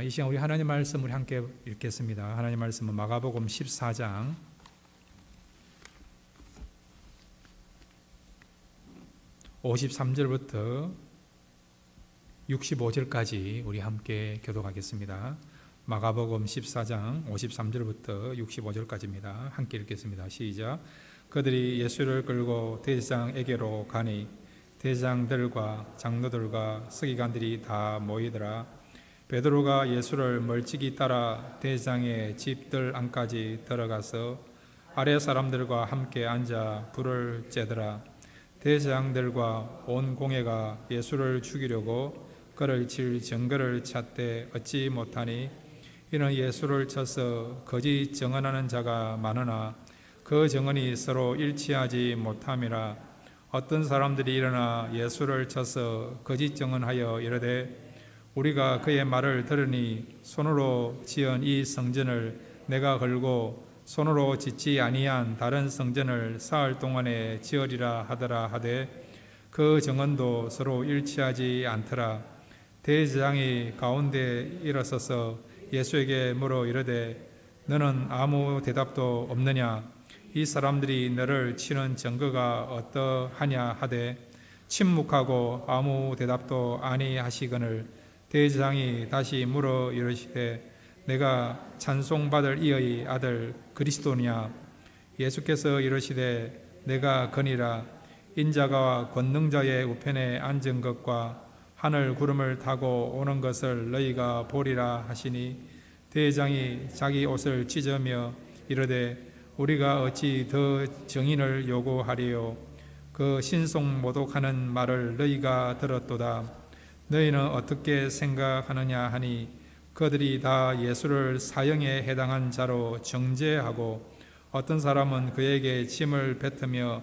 이 시간 우리 하나님 말씀을 함께 읽겠습니다. 하나님 말씀은 마가복음 14장 53절부터 65절까지 우리 함께 교독하겠습니다. 마가복음 14장 53절부터 65절까지입니다. 함께 읽겠습니다. 시작. 그들이 예수를 끌고 대제사장에게로 가니 대제사장들과 장로들과 서기관들이 다 모이더라. 베드로가 예수를 멀찍이 따라 대제사장의 집들 안까지 들어가서 아래 사람들과 함께 앉아 불을 쬐더라. 대제사장들과 온 공회가 예수를 죽이려고 그를 칠 증거를 찾되 얻지 못하니 이는 예수를 쳐서 거짓 증언하는 자가 많으나 그 증언이 서로 일치하지 못함이라. 어떤 사람들이 일어나 예수를 쳐서 거짓 증언하여 이르되 우리가 그의 말을 들으니 손으로 지은 이 성전을 내가 걸고 손으로 짓지 아니한 다른 성전을 사흘 동안에 지으리라 하더라 하되 그 증언도 서로 일치하지 않더라. 대제사장이 가운데 일어서서 예수에게 물어 이르되 너는 아무 대답도 없느냐? 이 사람들이 너를 치는 증거가 어떠하냐 하되 침묵하고 아무 대답도 아니하시거늘 대제사장이 다시 물어 이르시되 내가 찬송받을 이의 아들 그리스도냐? 예수께서 이르시되 내가 거니라. 인자가 권능자의 우편에 앉은 것과 하늘 구름을 타고 오는 것을 너희가 보리라 하시니 대제사장이 자기 옷을 찢으며 이르되 우리가 어찌 더 증인을 요구하리요? 그 신송 모독하는 말을 너희가 들었도다. 너희는 어떻게 생각하느냐 하니 그들이 다 예수를 사형에 해당한 자로 정죄하고 어떤 사람은 그에게 침을 뱉으며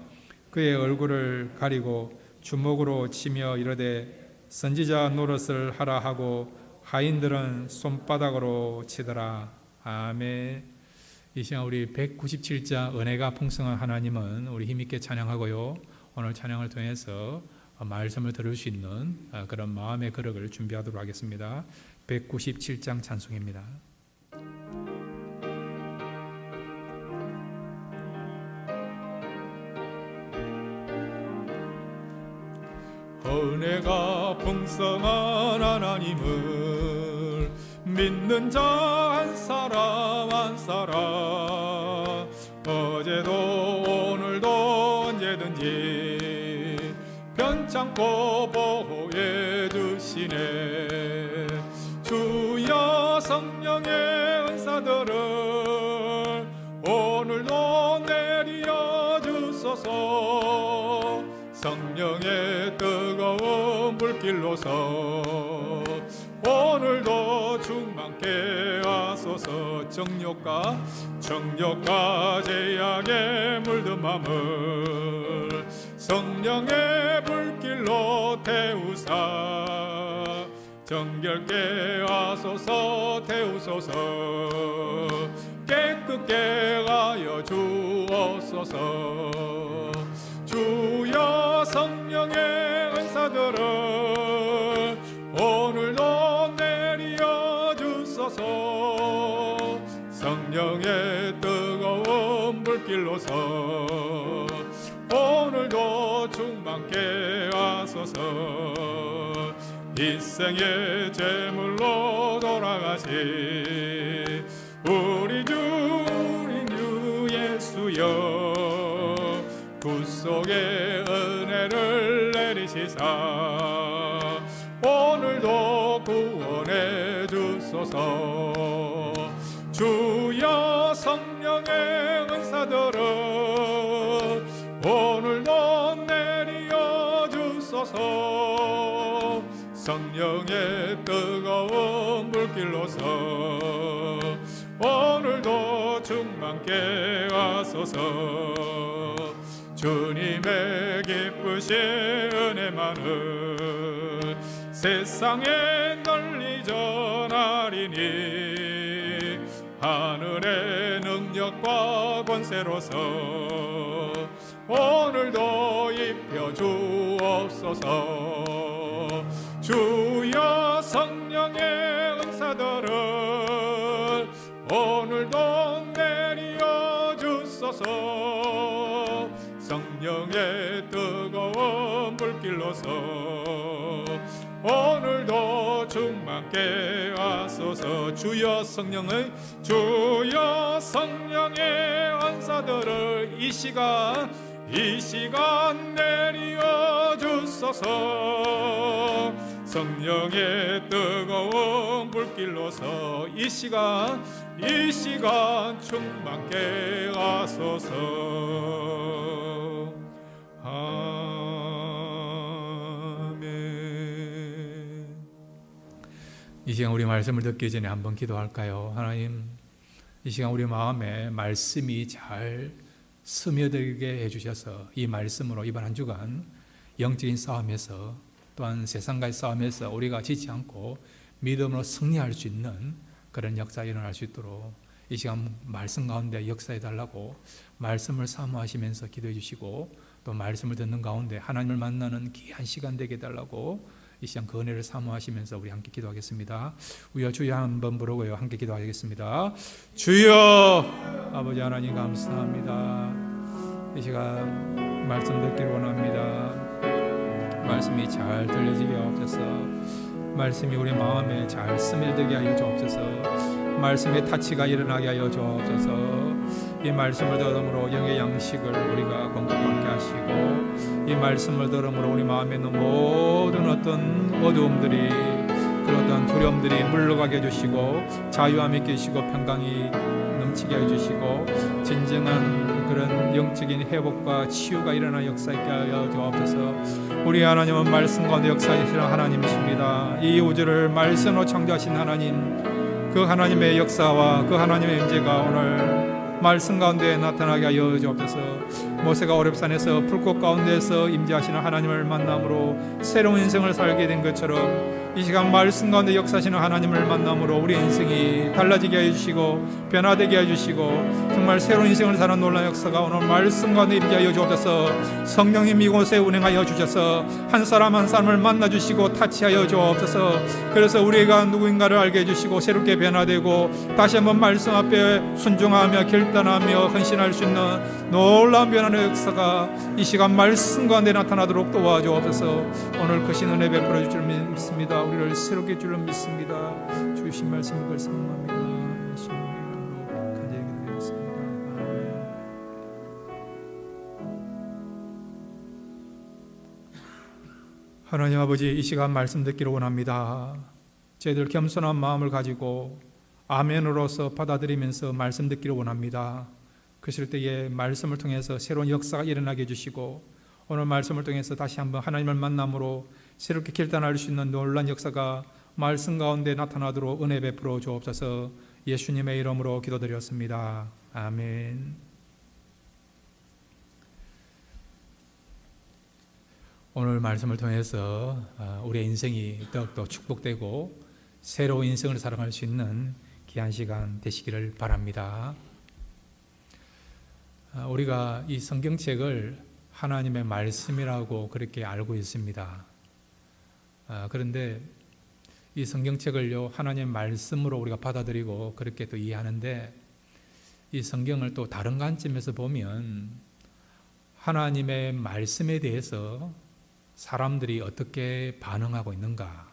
그의 얼굴을 가리고 주먹으로 치며 이르되 선지자 노릇을 하라 하고 하인들은 손바닥으로 치더라. 아멘. 이 시간 우리 197자 은혜가 풍성한 하나님은 우리 힘있게 찬양하고요. 오늘 찬양을 통해서 말씀을 들을 수 있는 그런 마음의 거룩을 준비하도록 하겠습니다. 197장 찬송입니다. 은혜가 풍성한 하나님을 믿는 자 한 사람 한 사람 어제도 오늘도 언제든지 편찮고 보호해 주시네. 주여 성령의 은사들을 오늘도 내려 주소서. 성령의 뜨거운 불길로서 오늘도 충만케 하소서. 정욕과 죄악에 물든 맘을 성령의 불길로 태우사 정결케 하소서. 태우소서. 깨끗게 하여 주옵소서. 주여 성령의 은사들을 오늘도 내려 주소서. 성령의 뜨거운 불길로서 오늘도 충만케 하소서. 일생의 제물로 돌아가신 우리 주 예수여 구속의 은혜를 내리시사 오늘도 구원해 주소서. 주여 성령의 은사들을 오늘도 내려 주소서. 성령의 뜨거운 불길로서 오늘도 충만케 하소서. 주님의 기쁘신 은혜만을 세상에 널리 전하리니 하늘의 능력과 권세로서 오늘도 입혀 주옵소서. 주여 성령의 은사들을 성령의 뜨거운 불길로서 오늘도 충만케 하소서. 주여 성령의 은사들을 이 시간 내리어 주소서. 성령의 뜨거운 불길로서 이 시간 충만케 하소서. 아멘. 이 시간 우리 말씀을 듣기 전에 한번 기도할까요? 하나님, 이 시간 우리 마음에 말씀이 잘 스며들게 해주셔서 이 말씀으로 이번 한 주간 영적인 싸움에서 또한 세상과의 싸움에서 우리가 지지 않고 믿음으로 승리할 수 있는 그런 역사가 일어날 수 있도록 이 시간 말씀 가운데 역사해 달라고 말씀을 사모하시면서 기도해 주시고, 또 말씀을 듣는 가운데 하나님을 만나는 귀한 시간 되게 해달라고 이 시간 그 은혜를 사모하시면서 우리 함께 기도하겠습니다. 우여 주여 한번 부르고요, 함께 기도하겠습니다. 주여. 아버지 하나님 감사합니다. 이 시간 말씀 듣기를 원합니다. 말씀이 잘 들려지게 하옵소서. 말씀이 우리 마음에 잘 스며들게 하여 주옵소서. 말씀의 타치가 일어나게 하여 주옵소서. 이 말씀을 들음으로 영의 양식을 우리가 공급받게 하시고, 이 말씀을 들음으로 우리 마음에 있는 모든 어떤 어두움들이, 그런 어떤 두려움들이 물러가게 해주시고, 자유함 있게 해주시고, 평강이 넘치게 해주시고, 진정한 그런 영적인 회복과 치유가 일어나는 역사 있게 하여 주옵소서. 우리 하나님은 말씀 가운데 역사하시는 하나님이십니다. 이 우주를 말씀으로 창조하신 하나님, 그 하나님의 역사와 그 하나님의 임재가 오늘 말씀 가운데 나타나게 하여 주옵소서. 모세가 오렙산에서 불꽃 가운데서 임재하시는 하나님을 만남으로 새로운 인생을 살게 된 것처럼 이 시간 말씀 가운데 역사하시는 하나님을 만남으로 우리 인생이 달라지게 해주시고 변화되게 해주시고 정말 새로운 인생을 사는 놀라운 역사가 오늘 말씀 가운데 임재하여 주옵소서. 성령님 이곳에 운행하여 주셔서 한 사람 한 사람을 만나주시고 타치하여 주옵소서. 그래서 우리가 누구인가를 알게 해주시고 새롭게 변화되고 다시 한번 말씀 앞에 순종하며 결단하며 헌신할 수 있는 놀라운 변화의 역사가 이 시간 말씀 가운데 나타나도록 도와주옵소서. 오늘 크신 은혜 베풀어 줄 줄 믿습니다. 우리를 새롭게 줄 줄 믿습니다. 주신 말씀을 결성합니다. 예수님의 이름으로 간절히 기도드렸습니다. 아멘. 하나님 아버지, 이 시간 말씀 듣기를 원합니다. 저희들 겸손한 마음을 가지고 아멘으로서 받아들이면서 말씀 듣기를 원합니다. 그럴 때에 말씀을 통해서 새로운 역사가 일어나게 해주시고, 오늘 말씀을 통해서 다시 한번 하나님을 만남으로 새롭게 결단할 수 있는 놀라운 역사가 말씀 가운데 나타나도록 은혜 베풀어 주옵소서. 예수님의 이름으로 기도드렸습니다. 아멘. 오늘 말씀을 통해서 우리의 인생이 더욱더 축복되고 새로운 인생을 살아갈 수 있는 귀한 시간 되시기를 바랍니다. 우리가 이 성경책을 하나님의 말씀이라고 그렇게 알고 있습니다. 그런데 이 성경책을요, 하나님의 말씀으로 우리가 받아들이고 그렇게 또 이해하는데, 이 성경을 또 다른 관점에서 보면 하나님의 말씀에 대해서 사람들이 어떻게 반응하고 있는가,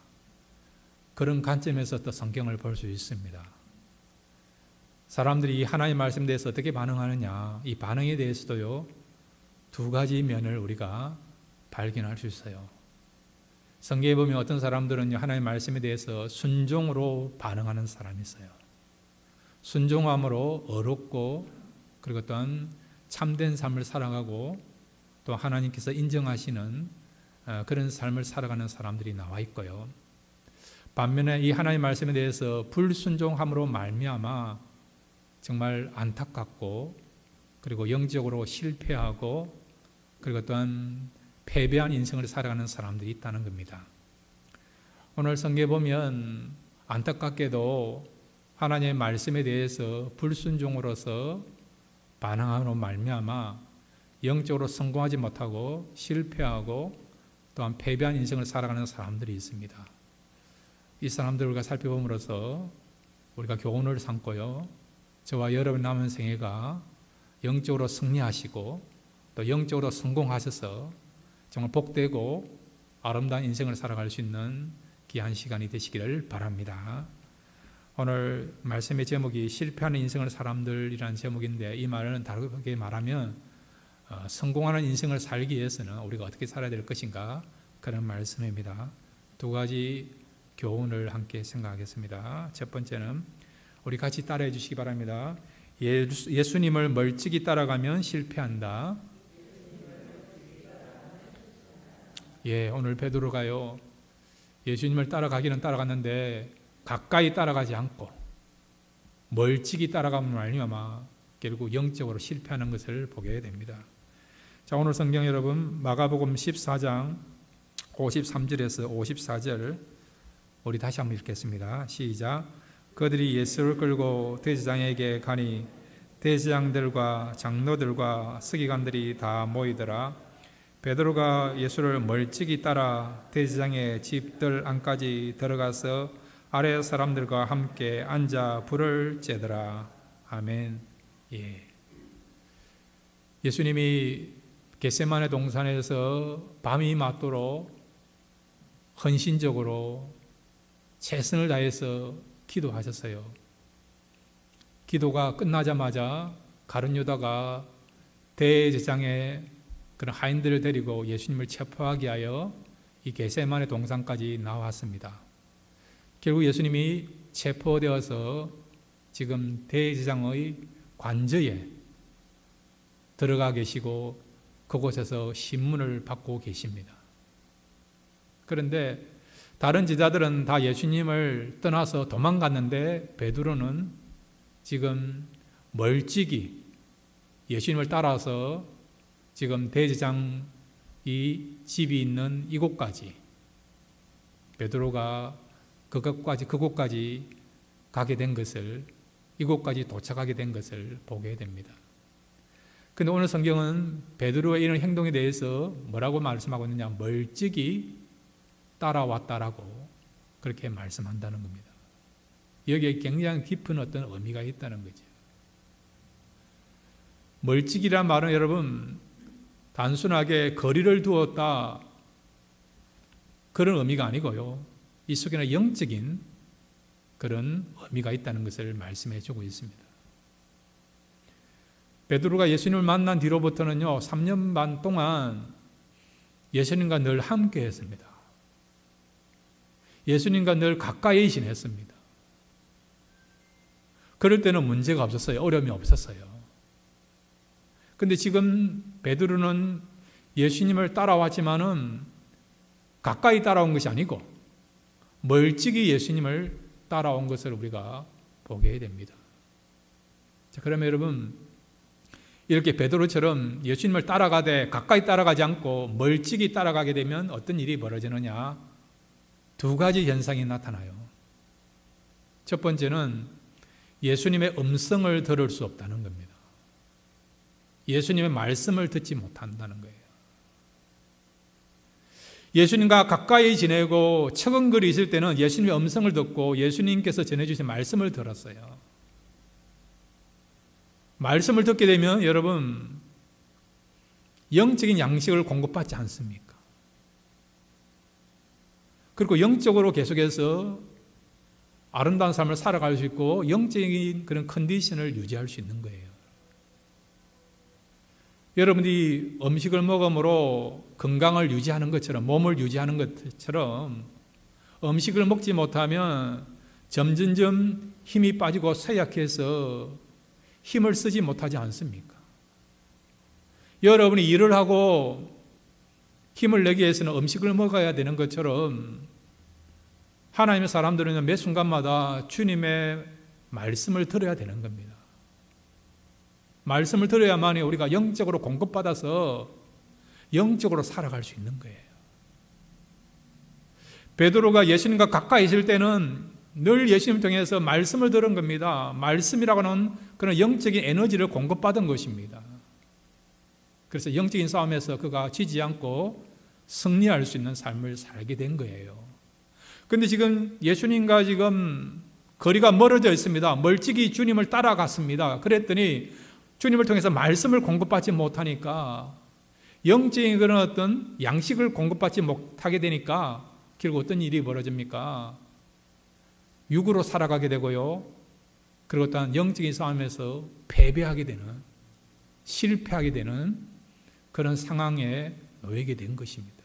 그런 관점에서 또 성경을 볼 수 있습니다. 사람들이 이 하나님의 말씀에 대해서 어떻게 반응하느냐, 이 반응에 대해서도요, 두 가지 면을 우리가 발견할 수 있어요. 성경에 보면 어떤 사람들은 하나님의 말씀에 대해서 순종으로 반응하는 사람이 있어요. 순종함으로 어렵고, 그리고 또한 참된 삶을 살아가고 또 하나님께서 인정하시는 그런 삶을 살아가는 사람들이 나와 있고요. 반면에 이 하나님의 말씀에 대해서 불순종함으로 말미암아 정말 안타깝고, 그리고 영적으로 실패하고, 그리고 또한 패배한 인생을 살아가는 사람들이 있다는 겁니다. 오늘 성경에 보면 안타깝게도 하나님의 말씀에 대해서 불순종으로서 반항함으로 말미암아 영적으로 성공하지 못하고 실패하고 또한 패배한 인생을 살아가는 사람들이 있습니다. 이 사람들과 살펴봄으로써 우리가 교훈을 삼고요, 저와 여러분 남은 생애가 영적으로 승리하시고 또 영적으로 성공하셔서 정말 복되고 아름다운 인생을 살아갈 수 있는 귀한 시간이 되시기를 바랍니다. 오늘 말씀의 제목이 실패하는 인생을 사람들이라는 제목인데, 이 말은 다르게 말하면 성공하는 인생을 살기 위해서는 우리가 어떻게 살아야 될 것인가, 그런 말씀입니다. 두 가지 교훈을 함께 생각하겠습니다. 첫 번째는 우리 같이 따라해 주시기 바랍니다. 예수님을 멀찍이 따라가면 실패한다. 오늘 베드로가요, 예수님을 따라가기는 따라갔는데 가까이 따라가지 않고 멀찍이 따라가면 말미암아 결국 영적으로 실패하는 것을 보게 됩니다. 자, 오늘 성경 여러분, 마가복음 14장 53절에서 54절 우리 다시 한번 읽겠습니다. 시작. 그들이 예수를 끌고 대제사장에게 가니 대제사장들과 장로들과 서기관들이 다 모이더라. 베드로가 예수를 멀찍이 따라 대제사장의 집들 안까지 들어가서 아래 사람들과 함께 앉아 불을 쬐더라. 아멘. 예수님이 겟세마네 동산에서 밤이 맞도록 헌신적으로 최선을 다해서 기도하셨어요. 기도가 끝나자마자 가룟 유다가 대제사장의 그런 하인들을 데리고 예수님을 체포하기 위하여 이 겟세마네 동산까지 나왔습니다. 결국 예수님이 체포되어서 지금 대제사장의 관저에 들어가 계시고 그곳에서 신문을 받고 계십니다. 그런데 다른 제자들은 다 예수님을 떠나서 도망갔는데 베드로는 지금 멀찍이 예수님을 따라서 지금 대제사장이 집이 있는 이곳까지 베드로가 그곳까지 가게 된 것을, 이곳까지 도착하게 된 것을 보게 됩니다. 그런데 오늘 성경은 베드로의 이런 행동에 대해서 뭐라고 말씀하고 있느냐, 멀찍이 따라왔다라고 그렇게 말씀한다는 겁니다. 여기에 굉장히 깊은 어떤 의미가 있다는 거죠. 멀찍이란 말은 여러분 단순하게 거리를 두었다 그런 의미가 아니고요, 이 속에는 영적인 그런 의미가 있다는 것을 말씀해 주고 있습니다. 베드로가 예수님을 만난 뒤로부터는요 3년 반 동안 예수님과 늘 함께 했습니다. 예수님과 늘 가까이 지냈습니다. 그럴 때는 문제가 없었어요. 어려움이 없었어요. 그런데 지금 베드로는 예수님을 따라왔지만은 가까이 따라온 것이 아니고 멀찍이 예수님을 따라온 것을 우리가 보게 됩니다. 자, 그러면 여러분, 이렇게 베드로처럼 예수님을 따라가되 가까이 따라가지 않고 멀찍이 따라가게 되면 어떤 일이 벌어지느냐? 두 가지 현상이 나타나요. 첫 번째는 예수님의 음성을 들을 수 없다는 겁니다. 예수님의 말씀을 듣지 못한다는 거예요. 예수님과 가까이 지내고 처근거리 있을 때는 예수님의 음성을 듣고 예수님께서 전해주신 말씀을 들었어요. 말씀을 듣게 되면 여러분 영적인 양식을 공급받지 않습니까? 그리고 영적으로 계속해서 아름다운 삶을 살아갈 수 있고 영적인 그런 컨디션을 유지할 수 있는 거예요. 여러분이 음식을 먹음으로 건강을 유지하는 것처럼, 몸을 유지하는 것처럼 음식을 먹지 못하면 점점점 힘이 빠지고 쇠약해서 힘을 쓰지 못하지 않습니까? 여러분이 일을 하고 힘을 내기 위해서는 음식을 먹어야 되는 것처럼 하나님의 사람들은 매 순간마다 주님의 말씀을 들어야 되는 겁니다. 말씀을 들어야만이 우리가 영적으로 공급받아서 영적으로 살아갈 수 있는 거예요. 베드로가 예수님과 가까이 있을 때는 늘 예수님 통해서 말씀을 들은 겁니다. 말씀이라고 하는 그런 영적인 에너지를 공급받은 것입니다. 그래서 영적인 싸움에서 그가 지지 않고 승리할 수 있는 삶을 살게 된 거예요. 그런데 지금 예수님과 지금 거리가 멀어져 있습니다. 멀찍이 주님을 따라갔습니다. 그랬더니 주님을 통해서 말씀을 공급받지 못하니까 영적인 그런 어떤 양식을 공급받지 못하게 되니까 결국 어떤 일이 벌어집니까? 육으로 살아가게 되고요. 그리고 또한 영적인 싸움에서 패배하게 되는, 실패하게 되는 그런 상황에 놓이게 된 것입니다.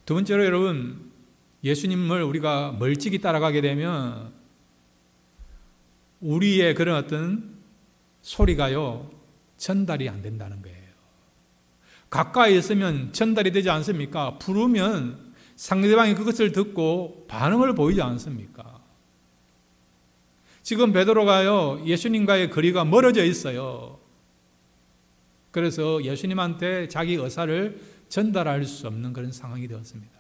두 번째로 여러분, 예수님을 우리가 멀찍이 따라가게 되면 우리의 그런 어떤 소리가요, 전달이 안 된다는 거예요. 가까이 있으면 전달이 되지 않습니까? 부르면 상대방이 그것을 듣고 반응을 보이지 않습니까? 지금 베드로가요, 예수님과의 거리가 멀어져 있어요. 그래서 예수님한테 자기 의사를 전달할 수 없는 그런 상황이 되었습니다.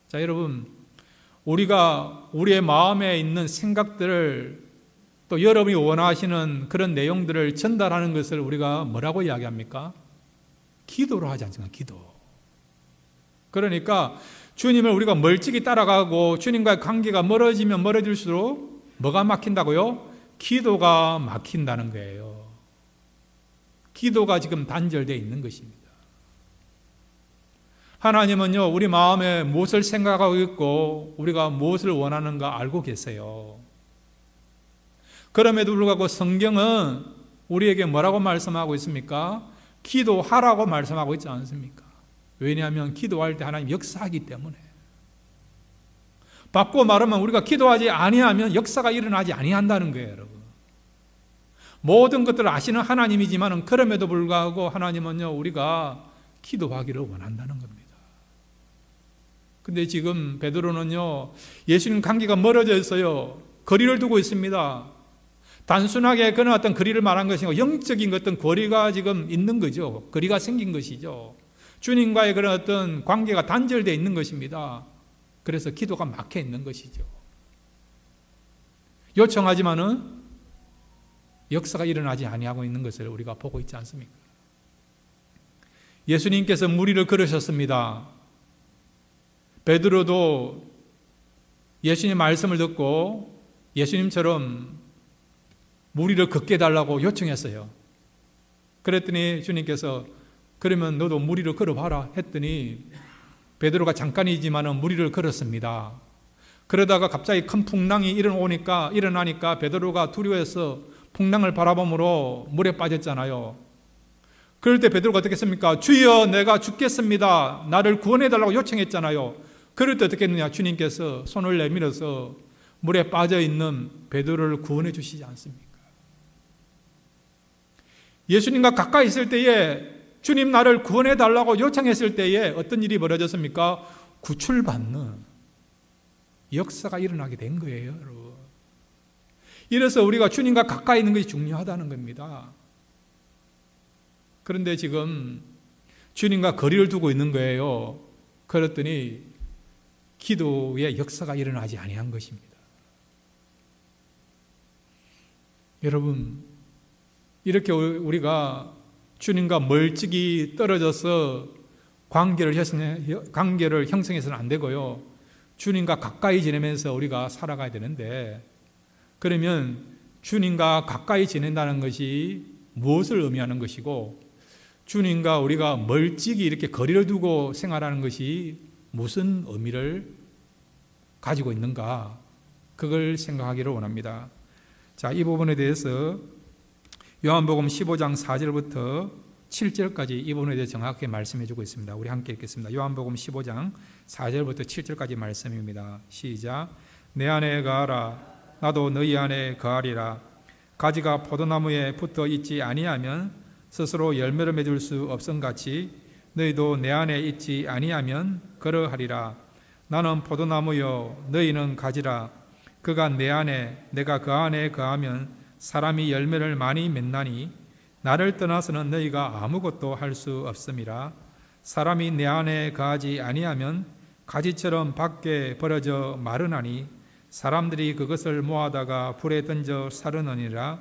자, 여러분, 우리가 우리의 마음에 있는 생각들을 또 여러분이 원하시는 그런 내용들을 전달하는 것을 우리가 뭐라고 이야기합니까? 기도로 하지 않습니까? 기도. 그러니까 주님을 우리가 멀찍이 따라가고 주님과의 관계가 멀어지면 멀어질수록 뭐가 막힌다고요? 기도가 막힌다는 거예요. 기도가 지금 단절되어 있는 것입니다. 하나님은요, 우리 마음에 무엇을 생각하고 있고 우리가 무엇을 원하는가 알고 계세요. 그럼에도 불구하고 성경은 우리에게 뭐라고 말씀하고 있습니까? 기도하라고 말씀하고 있지 않습니까? 왜냐하면 기도할 때 하나님 역사하기 때문에. 바꿔 말하면 우리가 기도하지 아니하면 역사가 일어나지 아니한다는 거예요, 여러분. 모든 것들을 아시는 하나님이지만 그럼에도 불구하고 하나님은요, 우리가 기도하기를 원한다는 겁니다. 근데 지금 베드로는요, 예수님 관계가 멀어져 있어요. 거리를 두고 있습니다. 단순하게 그런 어떤 거리를 말한 것이 아니고 영적인 어떤 거리가 지금 있는 거죠. 거리가 생긴 것이죠. 주님과의 그런 어떤 관계가 단절되어 있는 것입니다. 그래서 기도가 막혀 있는 것이죠. 요청하지만은 역사가 일어나지 아니하고 있는 것을 우리가 보고 있지 않습니까? 예수님께서 무리를 걸으셨습니다. 베드로도 예수님 말씀을 듣고 예수님처럼 무리를 걷게 해달라고 요청했어요. 그랬더니 주님께서 그러면 너도 무리를 걸어봐라 했더니 베드로가 잠깐이지만 무리를 걸었습니다. 그러다가 갑자기 큰 풍랑이 일어나니까 베드로가 두려워해서 풍랑을 바라보므로 물에 빠졌잖아요. 그럴 때 베드로가 어떻게 했습니까? 주여, 내가 죽겠습니다. 나를 구원해달라고 요청했잖아요. 그럴 때 어떻게 했느냐? 주님께서 손을 내밀어서 물에 빠져있는 베드로를 구원해 주시지 않습니까? 예수님과 가까이 있을 때에 주님 나를 구원해 달라고 요청했을 때에 어떤 일이 벌어졌습니까? 구출받는 역사가 일어나게 된 거예요, 여러분. 이래서 우리가 주님과 가까이 있는 것이 중요하다는 겁니다. 그런데 지금 주님과 거리를 두고 있는 거예요. 그랬더니 기도의 역사가 일어나지 아니한 것입니다. 여러분, 이렇게 우리가 주님과 멀찍이 떨어져서 관계를 형성해서는 안 되고요. 주님과 가까이 지내면서 우리가 살아가야 되는데, 그러면 주님과 가까이 지낸다는 것이 무엇을 의미하는 것이고, 주님과 우리가 멀찍이 이렇게 거리를 두고 생활하는 것이 무슨 의미를 가지고 있는가, 그걸 생각하기를 원합니다. 자, 이 부분에 대해서 요한복음 15장 4절부터 7절까지 이 부분에 대해 정확하게 말씀해 주고 있습니다. 우리 함께 읽겠습니다. 요한복음 15장 4절부터 7절까지 말씀입니다. 시작. 내 안에 거하라. 나도 너희 안에 거하리라. 가지가 포도나무에 붙어 있지 아니하면 스스로 열매를 맺을 수 없음같이 너희도 내 안에 있지 아니하면 그러하리라. 나는 포도나무요 너희는 가지라. 그가 내 안에 내가 그 안에 거하면 사람이 열매를 많이 맺나니 나를 떠나서는 너희가 아무것도 할 수 없음이라. 사람이 내 안에 거하지 아니하면 가지처럼 밖에 벌어져 마르나니 사람들이 그것을 모아다가 불에 던져 사르느니라.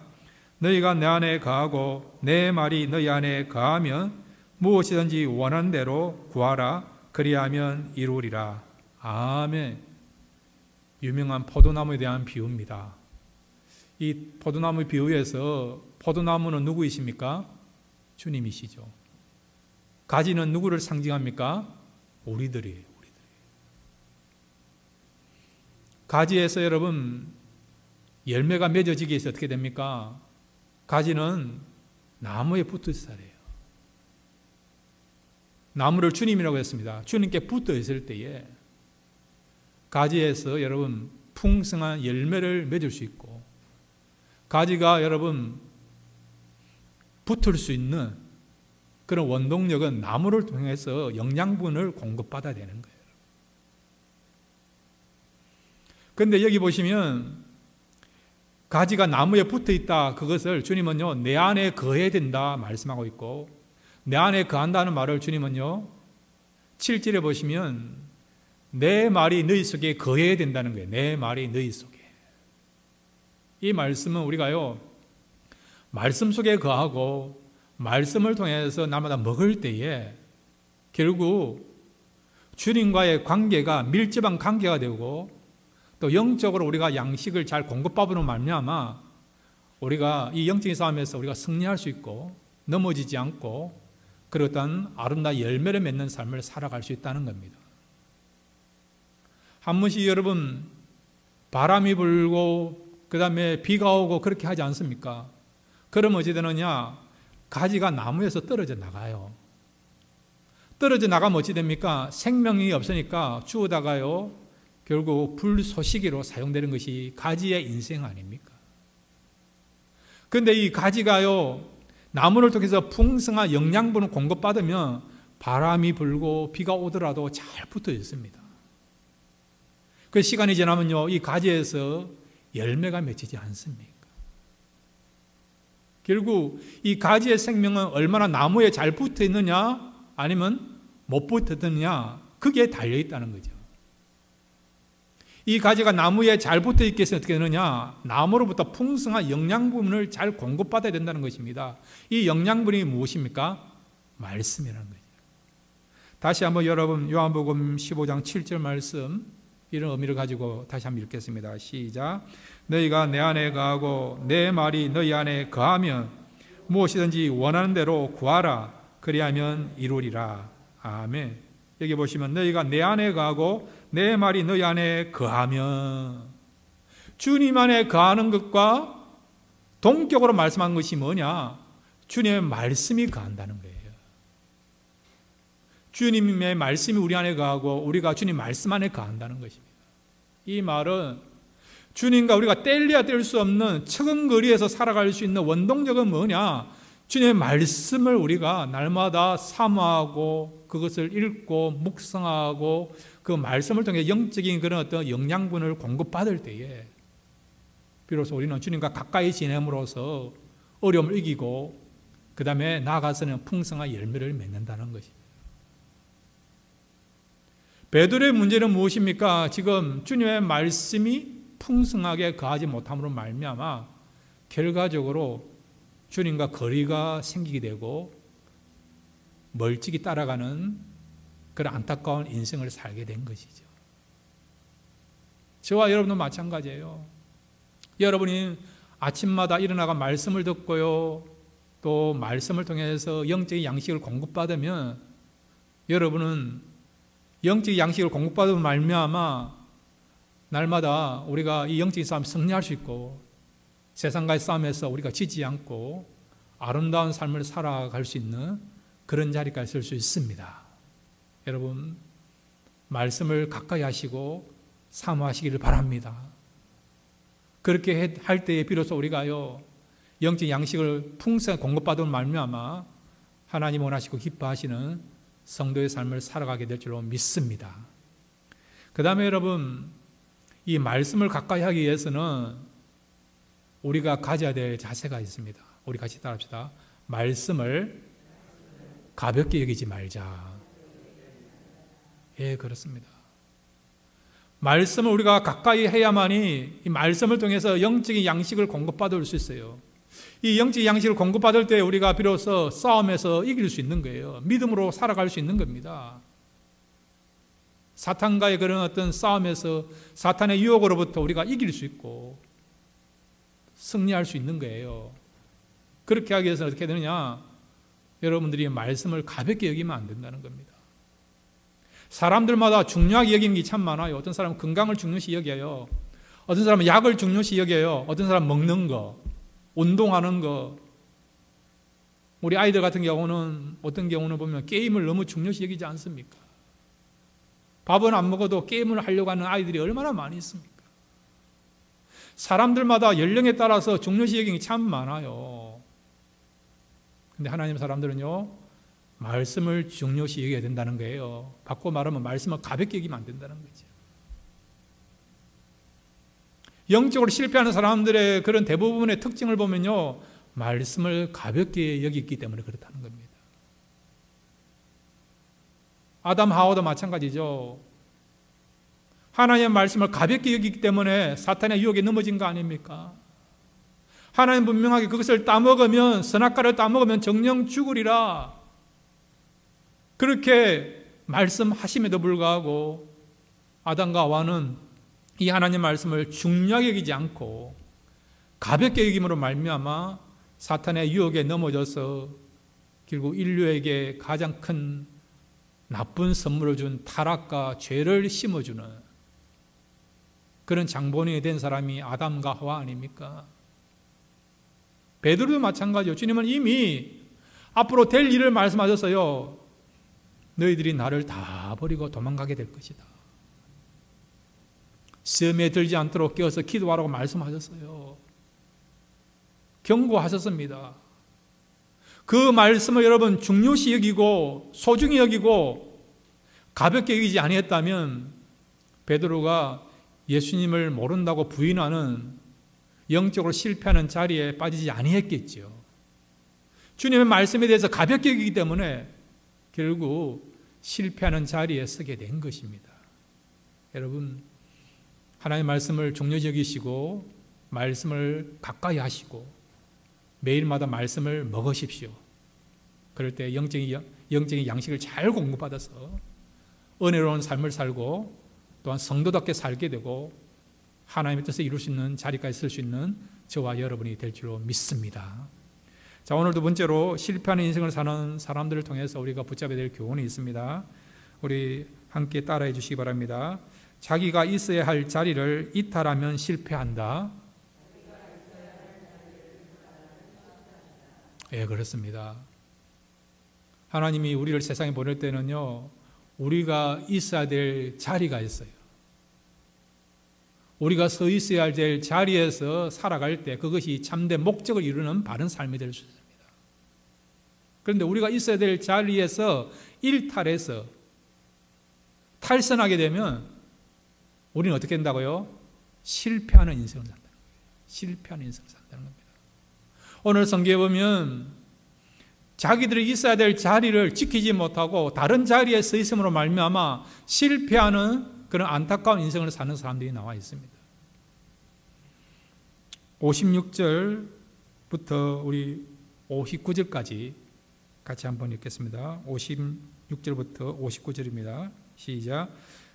너희가 내 안에 거하고 내 말이 너희 안에 거하면 무엇이든지 원하는 대로 구하라. 그리하면 이루리라. 아멘. 유명한 포도나무에 대한 비유입니다. 이 포도나무 비유에서 포도나무는 누구이십니까? 주님이시죠. 가지는 누구를 상징합니까? 우리들이에요. 가지에서 여러분 열매가 맺어지기 위해서 어떻게 됩니까? 가지는 나무에 붙어 있어야 돼요. 나무를 주님이라고 했습니다. 주님께 붙어 있을 때에 가지에서 여러분 풍성한 열매를 맺을 수 있고, 가지가 여러분 붙을 수 있는 그런 원동력은 나무를 통해서 영양분을 공급받아야 되는 거예요. 그런데 여기 보시면 가지가 나무에 붙어 있다, 그것을 주님은요 내 안에 거해야 된다 말씀하고 있고, 내 안에 거한다는 말을 주님은요 7절에 보시면 내 말이 너희 속에 거해야 된다는 거예요. 내 말이 너희 속에. 이 말씀은 우리가요 말씀 속에 거하고 말씀을 통해서 날마다 먹을 때에 결국 주님과의 관계가 밀접한 관계가 되고, 또 영적으로 우리가 양식을 잘 공급받으면 말미암아 우리가 이 영적인 싸움에서 우리가 승리할 수 있고 넘어지지 않고 그렇다는 아름다운 열매를 맺는 삶을 살아갈 수 있다는 겁니다. 한 번씩 여러분 바람이 불고 그 다음에 비가 오고 그렇게 하지 않습니까? 그럼 어찌 되느냐? 가지가 나무에서 떨어져 나가요. 떨어져 나가면 어찌 됩니까? 생명이 없으니까 주우다가요 결국 불쏘시개로 사용되는 것이 가지의 인생 아닙니까? 그런데 이 가지가요 나무를 통해서 풍성한 영양분을 공급받으면 바람이 불고 비가 오더라도 잘 붙어 있습니다. 그 시간이 지나면요 이 가지에서 열매가 맺히지 않습니까? 결국 이 가지의 생명은 얼마나 나무에 잘 붙어 있느냐 아니면 못 붙어 있느냐, 그게 달려 있다는 거죠. 이 가지가 나무에 잘 붙어 있기 위해서 어떻게 되느냐? 나무로부터 풍성한 영양분을 잘 공급받아야 된다는 것입니다. 이 영양분이 무엇입니까? 말씀이라는 거죠. 다시 한번 여러분 요한복음 15장 7절 말씀, 이런 의미를 가지고 다시 한번 읽겠습니다. 시작. 너희가 내 안에 거하고 내 말이 너희 안에 거하면 무엇이든지 원하는 대로 구하라. 그리하면 이루리라. 아멘. 여기 보시면 너희가 내 안에 거하고 내 말이 너희 안에 거하면, 주님 안에 거하는 것과 동격으로 말씀한 것이 뭐냐? 주님의 말씀이 거한다는 거예요. 주님의 말씀이 우리 안에 거하고 우리가 주님 말씀 안에 거한다는 것입니다. 이 말은 주님과 우리가 뗄래야 뗄 수 없는 처근거리에서 살아갈 수 있는 원동력은 뭐냐? 주님의 말씀을 우리가 날마다 사모하고 그것을 읽고 묵상하고 그 말씀을 통해 영적인 그런 어떤 영양분을 공급받을 때에 비로소 우리는 주님과 가까이 지냄으로써 어려움을 이기고 그 다음에 나아가서는 풍성한 열매를 맺는다는 것입니다. 베드로의 문제는 무엇입니까? 지금 주님의 말씀이 풍성하게 거하지 못함으로 말미암아 결과적으로 주님과 거리가 생기게 되고 멀찍이 따라가는 그런 안타까운 인생을 살게 된 것이죠. 저와 여러분도 마찬가지예요. 여러분이 아침마다 일어나가 말씀을 듣고요, 또 말씀을 통해서 영적인 양식을 공급받으면 여러분은 영적인 양식을 공급받으면 말미암아 날마다 우리가 이 영적인 싸움 승리할 수 있고 세상과의 싸움에서 우리가 지지 않고 아름다운 삶을 살아갈 수 있는 그런 자리까지 설 수 있습니다. 여러분 말씀을 가까이 하시고 사모하시기를 바랍니다. 그렇게 할 때에 비로소 우리가요 영적 양식을 풍성하게 공급받은 말미암아 하나님 원하시고 기뻐하시는 성도의 삶을 살아가게 될 줄로 믿습니다. 그 다음에 여러분 이 말씀을 가까이 하기 위해서는 우리가 가져야 될 자세가 있습니다. 우리 같이 따라합시다. 말씀을 가볍게 여기지 말자. 예, 그렇습니다. 말씀을 우리가 가까이 해야만이 이 말씀을 통해서 영적인 양식을 공급받을 수 있어요. 이 영적인 양식을 공급받을 때 우리가 비로소 싸움에서 이길 수 있는 거예요. 믿음으로 살아갈 수 있는 겁니다. 사탄과의 그런 어떤 싸움에서 사탄의 유혹으로부터 우리가 이길 수 있고 승리할 수 있는 거예요. 그렇게 하기 위해서는 어떻게 되느냐? 여러분들이 말씀을 가볍게 여기면 안 된다는 겁니다. 사람들마다 중요하게 여기는 게 참 많아요. 어떤 사람은 건강을 중요시 여겨요. 어떤 사람은 약을 중요시 여겨요. 어떤 사람은 먹는 거, 운동하는 거. 우리 아이들 같은 경우는 어떤 경우는 보면 게임을 너무 중요시 여기지 않습니까? 밥은 안 먹어도 게임을 하려고 하는 아이들이 얼마나 많이 있습니까? 사람들마다 연령에 따라서 중요시 여기는 게 참 많아요. 근데 하나님 사람들은요, 말씀을 중요시 여겨야 된다는 거예요. 바꿔 말하면 말씀을 가볍게 여기면 안 된다는 거죠. 영적으로 실패하는 사람들의 그런 대부분의 특징을 보면요, 말씀을 가볍게 여기기 때문에 그렇다는 겁니다. 아담 하와도 마찬가지죠. 하나님의 말씀을 가볍게 여기기 때문에 사탄의 유혹에 넘어진 거 아닙니까? 하나님 분명하게 그것을 따먹으면, 선악과를 따먹으면 정령 죽으리라 그렇게 말씀하심에도 불구하고 아담과 하와는 이 하나님 말씀을 중요하게 여기지 않고 가볍게 여김으로 말미암아 사탄의 유혹에 넘어져서 결국 인류에게 가장 큰 나쁜 선물을 준 타락과 죄를 심어주는 그런 장본인이 된 사람이 아담과 하와 아닙니까? 베드로도 마찬가지요. 주님은 이미 앞으로 될 일을 말씀하셨어요. 너희들이 나를 다 버리고 도망가게 될 것이다. 시험에 들지 않도록 깨어서 기도하라고 말씀하셨어요. 경고하셨습니다. 그 말씀을 여러분 중요시 여기고 소중히 여기고 가볍게 여기지 아니했다면 베드로가 예수님을 모른다고 부인하는 영적으로 실패하는 자리에 빠지지 아니했겠죠. 주님의 말씀에 대해서 가볍게 여기기 때문에 결국 실패하는 자리에 서게 된 것입니다. 여러분, 하나님의 말씀을 중요시 여기시고 말씀을 가까이 하시고 매일마다 말씀을 먹으십시오. 그럴 때 영적인 양식을 잘 공급받아서 은혜로운 삶을 살고 또한 성도답게 살게 되고 하나님의 뜻을 이룰 수 있는 자리까지 쓸 수 있는 저와 여러분이 될 줄로 믿습니다. 자, 오늘 두 번째로 실패하는 인생을 사는 사람들을 통해서 우리가 붙잡아야 될 교훈이 있습니다. 우리 함께 따라해 주시기 바랍니다. 자기가 있어야 할 자리를 이탈하면 실패한다. 예, 그렇습니다. 하나님이 우리를 세상에 보낼 때는요, 우리가 있어야 될 자리가 있어요. 우리가 서 있어야 될 자리에서 살아갈 때 그것이 참된 목적을 이루는 바른 삶이 될 수 있습니다. 그런데 우리가 있어야 될 자리에서 일탈해서 탈선하게 되면 우리는 어떻게 된다고요? 실패하는 인생을 산다는 거예요. 실패하는 인생을 산다는 겁니다. 오늘 성경에 보면 자기들이 있어야 될 자리를 지키지 못하고 다른 자리에 서 있음으로 말미암아 실패하는 그런 안타까운 인생을 사는 사람들이 나와 있습니다. 56절부터 우리 59절까지 같이 한번 읽겠습니다. 56절부터 59절입니다. 시작.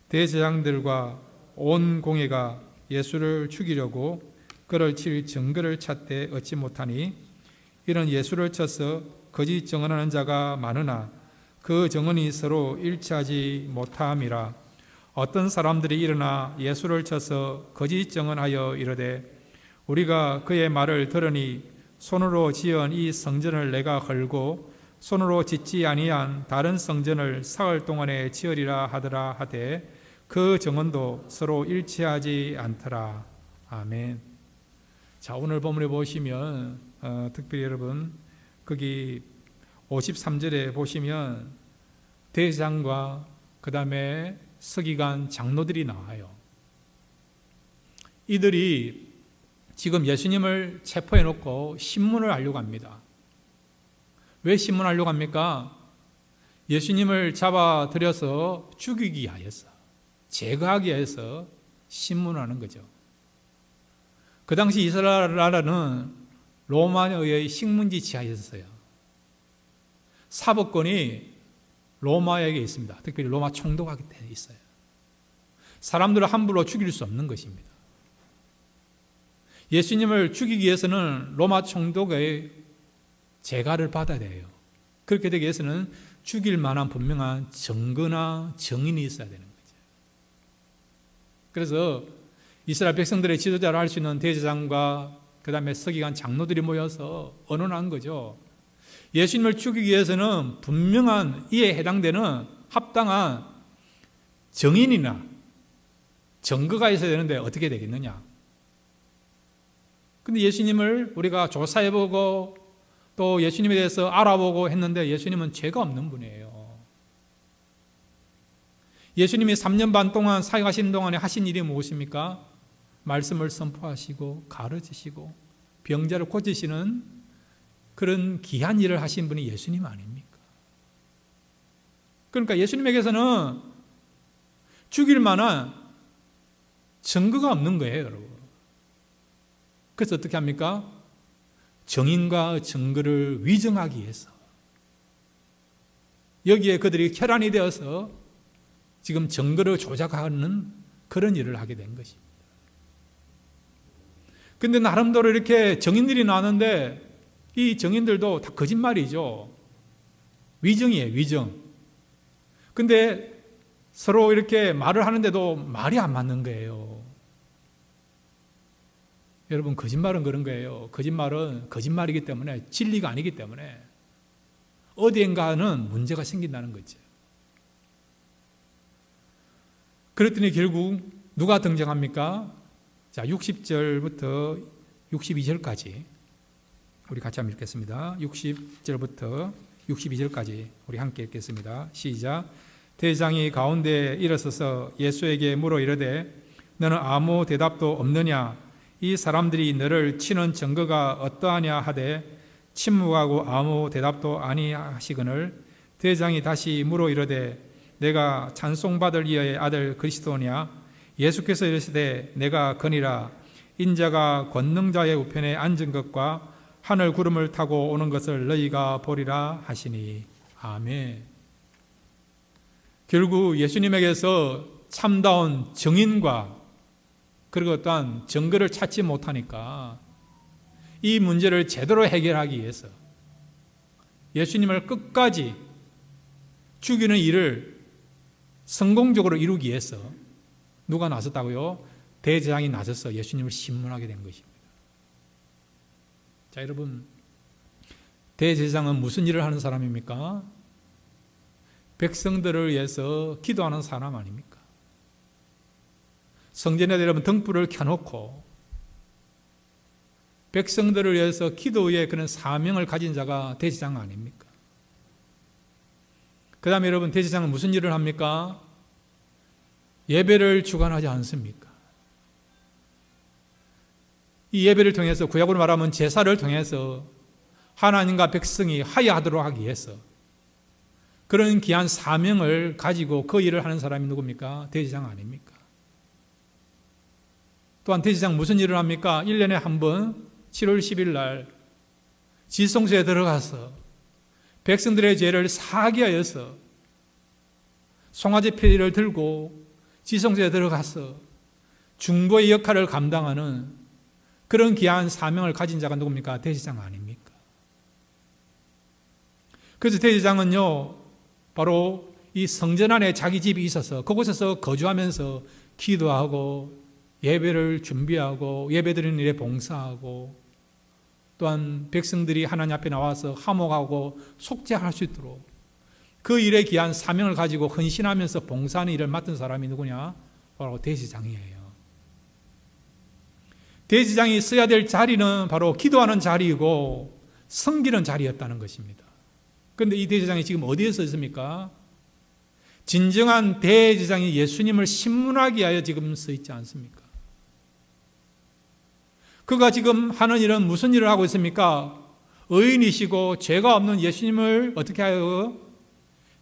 대제사장들과 온 공회가 예수를 죽이려고 그를 칠 증거를 찾되 얻지 못하니 이런 예수를 쳐서 거짓 증언하는 자가 많으나 그 증언이 서로 일치하지 못함이라. 어떤 사람들이 일어나 예수를 쳐서 거짓 증언하여 이르되 우리가 그의 말을 들으니 손으로 지은 이 성전을 내가 헐고 손으로 짓지 아니한 다른 성전을 사흘 동안에 지으리라 하더라 하되 그 증언도 서로 일치하지 않더라. 아멘. 자, 오늘 본문에 보시면 특별히 여러분 거기 53절에 보시면 대제사장과 그 다음에 서기관 장로들이 나와요. 이들이 지금 예수님을 체포해 놓고 신문을 하려고 합니다. 왜 신문하려고 합니까? 예수님을 잡아들여서 죽이기 위해서, 제거하기 위해서 신문하는 거죠. 그 당시 이스라엘 나라는 로마에 의해 식문지 지하에 있었어요. 사법권이 로마에게 있습니다. 특별히 로마 총독에게 있어요. 사람들을 함부로 죽일 수 없는 것입니다. 예수님을 죽이기 위해서는 로마 총독의 재가를 받아야 돼요. 그렇게 되기 위해서는 죽일 만한 분명한 증거나 정인이 있어야 되는 거죠. 그래서 이스라엘 백성들의 지도자를 할 수 있는 대제사장과 그 다음에 서기관 장로들이 모여서 언론한 거죠. 예수님을 죽이기 위해서는 분명한 이에 해당되는 합당한 정인이나 증거가 있어야 되는데 어떻게 되겠느냐. 근데 예수님을 우리가 조사해보고 또 예수님에 대해서 알아보고 했는데 예수님은 죄가 없는 분이에요. 예수님이 3년 반 동안 사역하시는 동안에 하신 일이 무엇입니까? 말씀을 선포하시고 가르치시고 병자를 고치시는 그런 귀한 일을 하신 분이 예수님 아닙니까? 그러니까 예수님에게서는 죽일 만한 증거가 없는 거예요, 여러분. 그래서 어떻게 합니까? 정인과 증거를 위정하기 위해서 여기에 그들이 혈안이 되어서 지금 증거를 조작하는 그런 일을 하게 된 것입니다. 근데 나름대로 이렇게 정인들이 나왔는데 이 정인들도 다 거짓말이죠. 위정이에요, 위정. 근데 서로 이렇게 말을 하는데도 말이 안 맞는 거예요. 여러분, 거짓말은 그런 거예요. 거짓말은 거짓말이기 때문에 진리가 아니기 때문에 어디엔가는 문제가 생긴다는 거죠. 그랬더니 결국 누가 등장합니까? 자, 60절부터 62절까지 우리 같이 한번 읽겠습니다. 60절부터 62절까지 우리 함께 읽겠습니다. 시작. 대제사장이 가운데 일어서서 예수에게 물어 이르되 너는 아무 대답도 없느냐? 이 사람들이 너를 치는 증거가 어떠하냐 하되 침묵하고 아무 대답도 아니하시거늘 대제사장이 다시 물어 이르되 내가 찬송받을 이의 아들 그리스도냐? 예수께서 이르시되 내가 거니라. 인자가 권능자의 우편에 앉은 것과 하늘 구름을 타고 오는 것을 너희가 보리라 하시니. 아멘. 결국 예수님에게서 참다운 정인과 그리고 또한 증거를 찾지 못하니까 이 문제를 제대로 해결하기 위해서 예수님을 끝까지 죽이는 일을 성공적으로 이루기 위해서 누가 나섰다고요? 대제사장이 나서서 예수님을 신문하게 된 것입니다. 자, 여러분, 대제사장은 무슨 일을 하는 사람입니까? 백성들을 위해서 기도하는 사람 아닙니까? 성전에 여러분 등불을 켜놓고 백성들을 위해서 기도의 그런 사명을 가진 자가 대제사장 아닙니까? 그 다음에 여러분, 대제사장은 무슨 일을 합니까? 예배를 주관하지 않습니까? 이 예배를 통해서, 구약으로 말하면 제사를 통해서 하나님과 백성이 화해하도록 하기 위해서 그런 귀한 사명을 가지고 그 일을 하는 사람이 누굽니까? 대제사장 아닙니까? 또한 대제사장 무슨 일을 합니까? 1년에 한 번 7월 10일 날 지성소에 들어가서 백성들의 죄를 사하기 위해서 송아지 피를 들고 지성소에 들어가서 중보의 역할을 감당하는 그런 귀한 사명을 가진 자가 누굽니까? 대제사장 아닙니까? 그래서 대제사장은요, 바로 이 성전 안에 자기 집이 있어서 그곳에서 거주하면서 기도하고 예배를 준비하고 예배드리는 일에 봉사하고 또한 백성들이 하나님 앞에 나와서 화목하고 속죄할 수 있도록 그 일에 귀한 사명을 가지고 헌신하면서 봉사하는 일을 맡은 사람이 누구냐? 바로 대제사장이에요. 대제사장이 써야 될 자리는 바로 기도하는 자리이고 섬기는 자리였다는 것입니다. 그런데 이 대제사장이 지금 어디에 서 있습니까? 진정한 대제사장이 예수님을 신문하기 위하여 지금 서 있지 않습니까? 그가 지금 하는 일은 무슨 일을 하고 있습니까? 의인이시고 죄가 없는 예수님을 어떻게 하여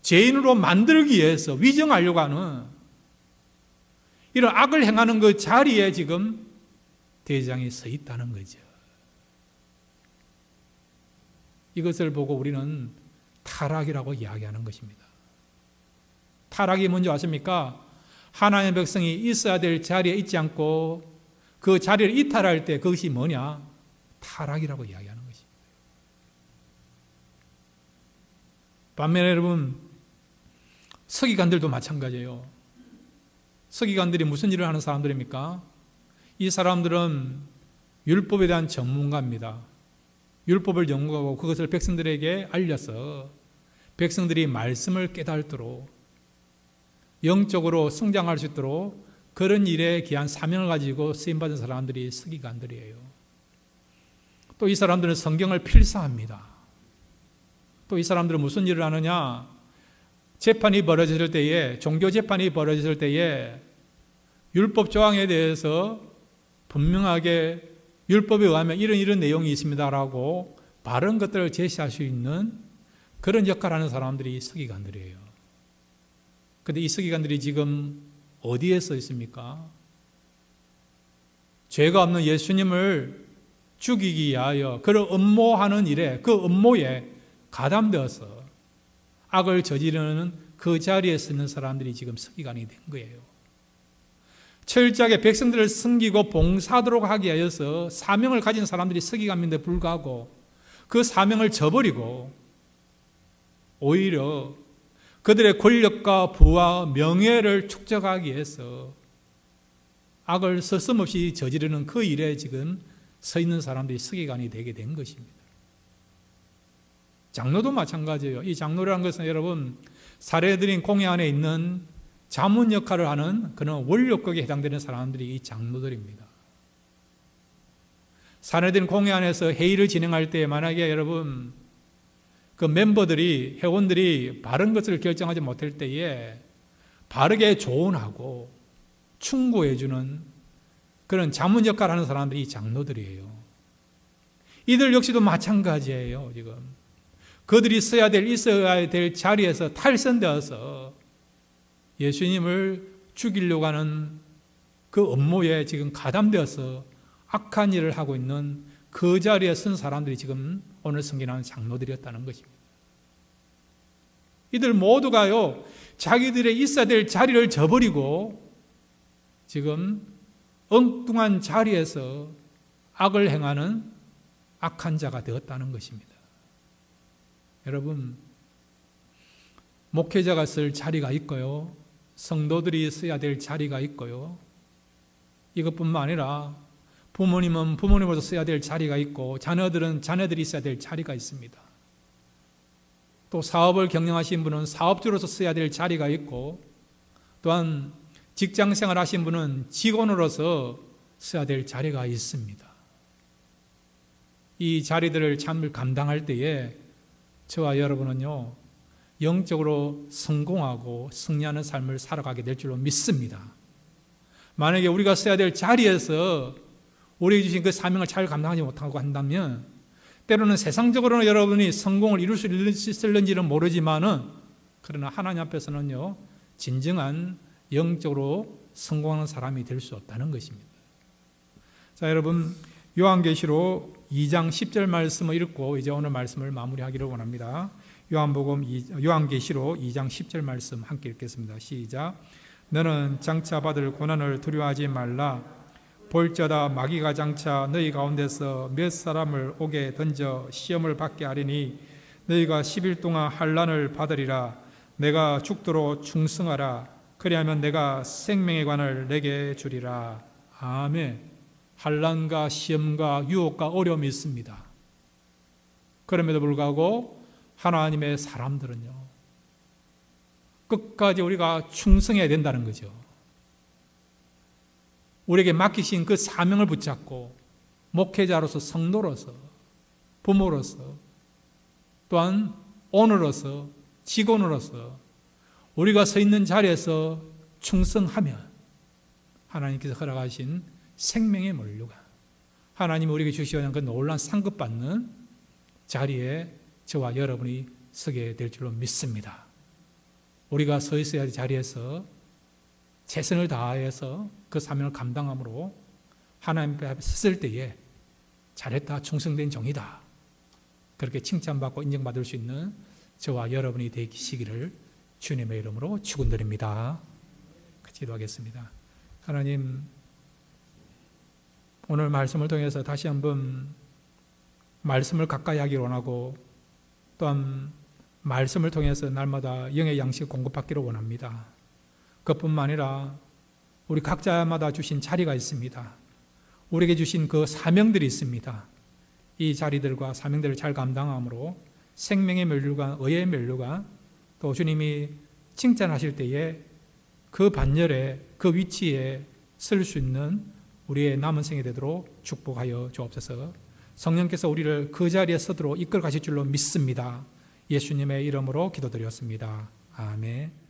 죄인으로 만들기 위해서 위정하려고 하는 이런 악을 행하는 그 자리에 지금 대제사장이 서 있다는 거죠. 이것을 보고 우리는 타락이라고 이야기하는 것입니다. 타락이 뭔지 아십니까? 하나님의 백성이 있어야 될 자리에 있지 않고 그 자리를 이탈할 때 그것이 뭐냐? 타락이라고 이야기하는 것입니다. 반면에 여러분, 서기관들도 마찬가지예요. 서기관들이 무슨 일을 하는 사람들입니까? 이 사람들은 율법에 대한 전문가입니다. 율법을 연구하고 그것을 백성들에게 알려서 백성들이 말씀을 깨닫도록 영적으로 성장할 수 있도록 그런 일에 귀한 사명을 가지고 쓰임받은 사람들이 서기관들이에요. 또 이 사람들은 성경을 필사합니다. 또 이 사람들은 무슨 일을 하느냐? 재판이 벌어졌을 때에, 종교 재판이 벌어졌을 때에 율법 조항에 대해서 분명하게 율법에 의하면 이런 내용이 있습니다라고 바른 것들을 제시할 수 있는 그런 역할을 하는 사람들이 서기관들이에요. 그런데 이 서기관들이 지금 어디에 서 있습니까? 죄가 없는 예수님을 죽이기 위하여 그를 음모하는 일에, 그 음모에 가담되어서 악을 저지르는 그 자리에 서 있는 사람들이 지금 서기관이 된 거예요. 철저하게 백성들을 섬기고 봉사하도록 하기 위해서 사명을 가진 사람들이 서기관인데 불구하고 그 사명을 저버리고 오히려 그들의 권력과 부와 명예를 축적하기 위해서 악을 서슴없이 저지르는 그 일에 지금 서 있는 사람들이 서기관이 되게 된 것입니다. 장로도 마찬가지예요. 이 장로라는 것은 여러분, 사례드린 공회 안에 있는 자문 역할을 하는 그런 원력국에 해당되는 사람들이 이 장로들입니다. 사례드린 공회 안에서 회의를 진행할 때 만약에 여러분 그 멤버들이, 회원들이 바른 것을 결정하지 못할 때에 바르게 조언하고 충고해주는 그런 자문 역할을 하는 사람들이 이 장로들이에요. 이들 역시도 마찬가지예요. 지금 그들이 있어야 될 자리에서 탈선되어서 예수님을 죽이려고 하는 그 업무에 지금 가담되어서 악한 일을 하고 있는 그 자리에 쓴 사람들이 지금 오늘 성경하는 장로들이었다는 것입니다. 이들 모두가요, 자기들의 있어야 될 자리를 저버리고 지금 엉뚱한 자리에서 악을 행하는 악한 자가 되었다는 것입니다. 여러분, 목회자가 쓸 자리가 있고요, 성도들이 써야 될 자리가 있고요, 이것뿐만 아니라 부모님은 부모님으로서 써야 될 자리가 있고 자녀들은 자녀들이 있어야 될 자리가 있습니다. 또 사업을 경영하신 분은 사업주로서 써야 될 자리가 있고 또한 직장생활 하신 분은 직원으로서 써야 될 자리가 있습니다. 이 자리들을 참 감당할 때에 저와 여러분은요, 영적으로 성공하고 승리하는 삶을 살아가게 될 줄로 믿습니다. 만약에 우리가 써야 될 자리에서 우리에게 주신 그 사명을 잘 감당하지 못하고 한다면 때로는 세상적으로는 여러분이 성공을 이룰 수 있을는지는 모르지만은 그러나 하나님 앞에서는요, 진정한 영적으로 성공하는 사람이 될 수 없다는 것입니다. 자, 여러분, 요한계시록 2장 10절 말씀을 읽고 이제 오늘 말씀을 마무리하기를 원합니다. 요한계시록 2장 10절 말씀 함께 읽겠습니다. 시작. 너는 장차 받을 고난을 두려워하지 말라. 볼지어다 마귀가 장차 너희 가운데서 몇 사람을 옥에 던져 시험을 받게 하리니 너희가 10일 동안 환난을 받으리라. 내가 죽도록 충성하라. 그리하면 내가 생명의 관을 내게 주리라. 아멘. 환난과 시험과 유혹과 어려움이 있습니다. 그럼에도 불구하고 하나님의 사람들은요, 끝까지 우리가 충성해야 된다는 거죠. 우리에게 맡기신 그 사명을 붙잡고 목회자로서, 성도로서, 부모로서, 또한 오너로서, 직원으로서 우리가 서 있는 자리에서 충성하면 하나님께서 허락하신 생명의 면류관, 하나님이 우리에게 주시는 그 놀라운 상급받는 자리에 저와 여러분이 서게 될 줄로 믿습니다. 우리가 서 있어야 할 자리에서 최선을 다해서 그 사명을 감당함으로 하나님 앞에 섰을 때에 잘했다, 충성된 종이다, 그렇게 칭찬받고 인정받을 수 있는 저와 여러분이 되시기를 주님의 이름으로 축원드립니다. 같이 기도하겠습니다. 하나님, 오늘 말씀을 통해서 다시 한번 말씀을 가까이 하기를 원하고 또한 말씀을 통해서 날마다 영의 양식 공급받기를 원합니다. 그뿐만 아니라 우리 각자마다 주신 자리가 있습니다. 우리에게 주신 그 사명들이 있습니다. 이 자리들과 사명들을 잘 감당함으로 생명의 면류관, 의의 면류관, 또 주님이 칭찬하실 때에 그 반열에, 그 위치에 설 수 있는 우리의 남은 생이 되도록 축복하여 주옵소서. 성령께서 우리를 그 자리에 서도록 이끌어 가실 줄로 믿습니다. 예수님의 이름으로 기도드렸습니다. 아멘.